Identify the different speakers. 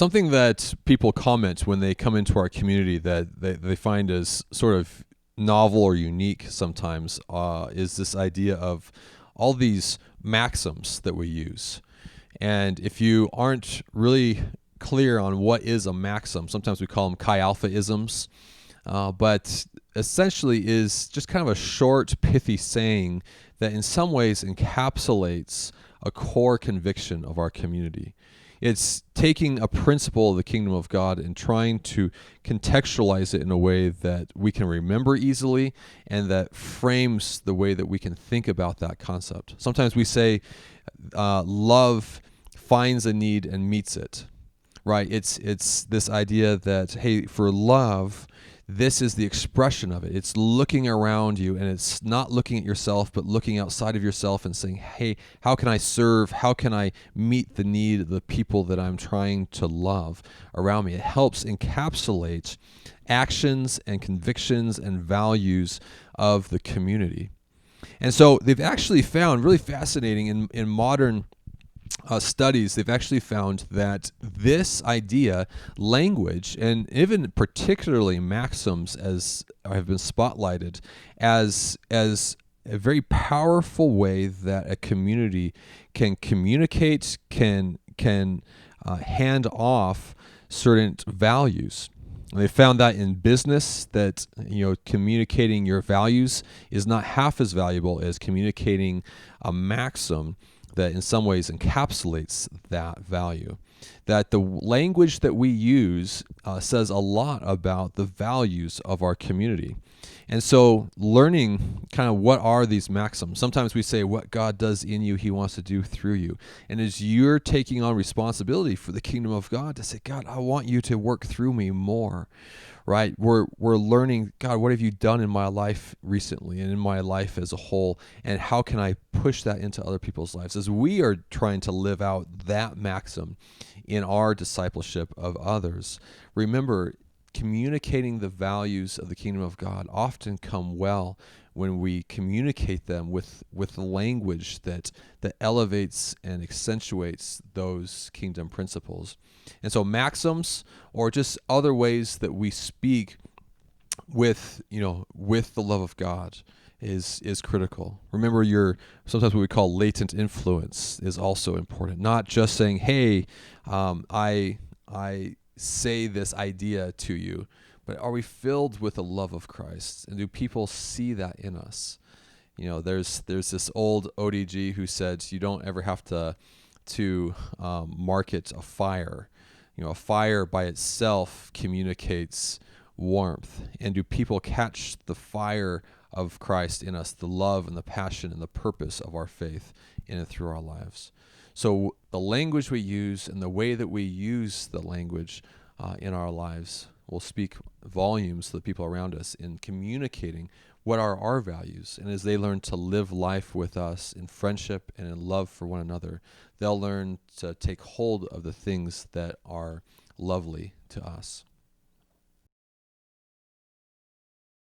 Speaker 1: Something that people comment when they come into our community that they find as sort of novel or unique sometimes is this idea of all these maxims that we use. And if you aren't really clear on what is a maxim, sometimes we call them chi alpha isms, but essentially is just kind of a short, pithy saying that in some ways encapsulates a core conviction of our community. It's taking a principle of the kingdom of God and trying to contextualize it in a way that we can remember easily and that frames the way that we can think about that concept. Sometimes we say love finds a need and meets it, right? It's this idea that, hey, for love, this is the expression of it. It's looking around you, and it's not looking at yourself, but looking outside of yourself and saying, hey, how can I serve? How can I meet the need of the people that I'm trying to love around me? It helps encapsulate actions and convictions and values of the community. And so they've actually found, really fascinating in modern studies, they've actually found that this idea, language, and even particularly maxims, as have been spotlighted as a very powerful way that a community can communicate, can hand off certain values. And they found that in business, that communicating your values is not half as valuable as communicating a maxim that in some ways encapsulates that value. That the language that we use says a lot about the values of our community. And so learning kind of what are these maxims. Sometimes we say what God does in you, he wants to do through you. And as you're taking on responsibility for the kingdom of God, to say, God, I want you to work through me more. Right? We're learning, God, what have you done in my life recently and in my life as a whole, and how can I push that into other people's lives as we are trying to live out that maxim in our discipleship of others. Remember, communicating the values of the kingdom of God often come well when we communicate them with language that elevates and accentuates those kingdom principles. And so maxims, or just other ways that we speak with the love of God, is critical. Remember, sometimes what we call latent influence is also important. Not just saying, hey, I say this idea to you, but are we filled with the love of Christ? And do people see that in us? There's this old ODG who said you don't ever have to market a fire. A fire by itself communicates warmth. And do people catch the fire of Christ in us, the love and the passion and the purpose of our faith in and through our lives? So the language we use and the way that we use the language in our lives will speak volumes to the people around us in communicating what are our values. And as they learn to live life with us in friendship and in love for one another, they'll learn to take hold of the things that are lovely to us.